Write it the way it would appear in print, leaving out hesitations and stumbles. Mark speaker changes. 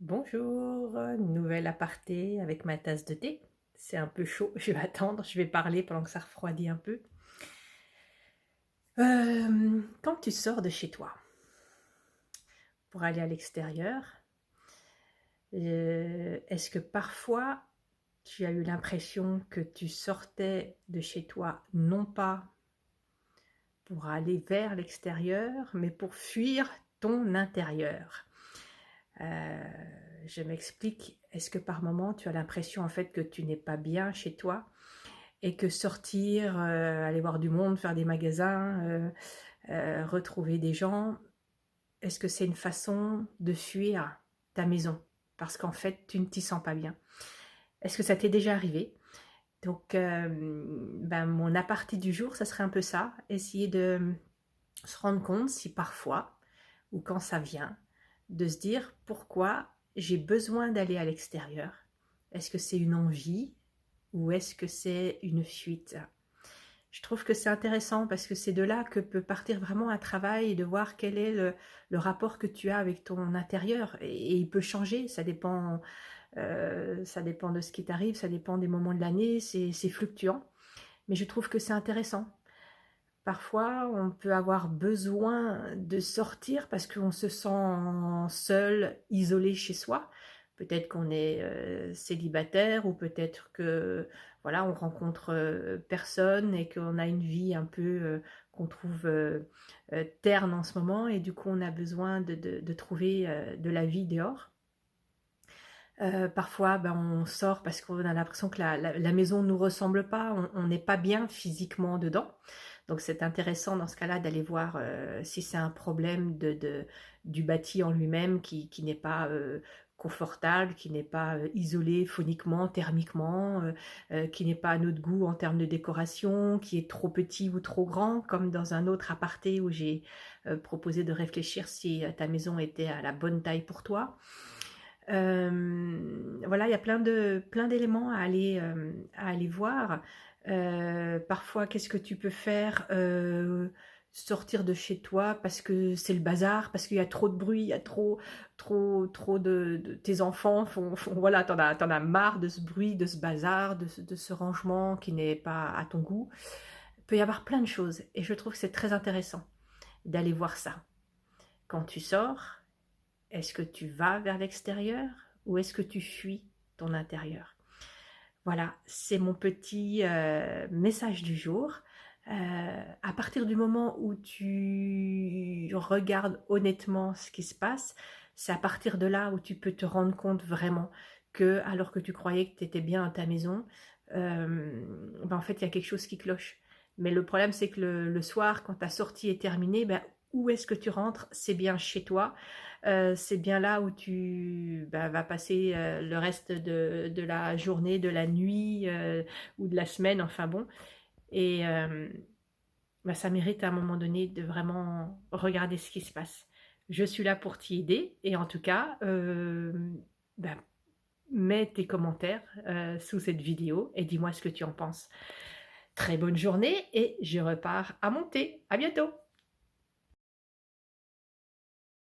Speaker 1: Bonjour, nouvelle aparté avec ma tasse de thé. C'est un peu chaud, je vais attendre, je vais parler pendant que ça refroidit un peu. Quand tu sors de chez toi pour aller à l'extérieur, est-ce que parfois tu as eu l'impression que tu sortais de chez toi non pas pour aller vers l'extérieur, mais pour fuir ton intérieur? Euh, je m'explique. Est-ce que par moment tu as l'impression en fait que tu n'es pas bien chez toi et que sortir, aller voir du monde, faire des magasins, retrouver des gens, est-ce que c'est une façon de fuir ta maison parce qu'en fait tu ne t'y sens pas bien? Est-ce que ça t'est déjà arrivé? Donc, mon aparté du jour, ça serait un peu ça, essayer de se rendre compte si parfois, ou quand ça vient, de se dire pourquoi j'ai besoin d'aller à l'extérieur. Est-ce que c'est une envie ou est-ce que c'est une fuite? Je trouve que c'est intéressant parce que c'est de là que peut partir vraiment un travail de voir quel est le rapport que tu as avec ton intérieur. Et il peut changer, ça dépend de ce qui t'arrive, ça dépend des moments de l'année, c'est fluctuant. Mais je trouve que c'est intéressant. Parfois, on peut avoir besoin de sortir parce qu'on se sent seul, isolé chez soi. Peut-être qu'on est célibataire ou peut-être que voilà, on rencontre personne et qu'on a une vie un peu qu'on trouve terne en ce moment et du coup on a besoin de trouver de la vie dehors. Parfois, on sort parce qu'on a l'impression que la maison ne nous ressemble pas, on n'est pas bien physiquement dedans. Donc c'est intéressant dans ce cas-là d'aller voir si c'est un problème du bâti en lui-même qui n'est pas confortable, qui n'est pas isolé phoniquement, thermiquement, qui n'est pas à notre goût en termes de décoration, qui est trop petit ou trop grand, comme dans un autre aparté où j'ai proposé de réfléchir si ta maison était à la bonne taille pour toi. Voilà, il y a plein d'éléments à aller voir. Parfois, qu'est-ce que tu peux faire? Sortir de chez toi parce que c'est le bazar, parce qu'il y a trop de bruit, il y a trop tes enfants voilà, t'en as marre de ce bruit, de ce bazar, de ce rangement qui n'est pas à ton goût. Il peut y avoir plein de choses et je trouve que c'est très intéressant d'aller voir ça. Quand tu sors, est-ce que tu vas vers l'extérieur ou est-ce que tu fuis ton intérieur? Voilà, c'est mon petit message du jour. À partir du moment où tu regardes honnêtement ce qui se passe, c'est à partir de là où tu peux te rendre compte vraiment que, alors que tu croyais que tu étais bien à ta maison, en fait, il y a quelque chose qui cloche. Mais le problème, c'est que le soir, quand ta sortie est terminée, où est-ce que tu rentres? C'est bien chez toi. C'est bien là où tu vas passer le reste de la journée, de la nuit ou de la semaine, enfin bon. Et ça mérite à un moment donné de vraiment regarder ce qui se passe. Je suis là pour t'y aider et en tout cas, bah, mets tes commentaires sous cette vidéo et dis-moi ce que tu en penses. Très bonne journée et je repars à monter. À bientôt!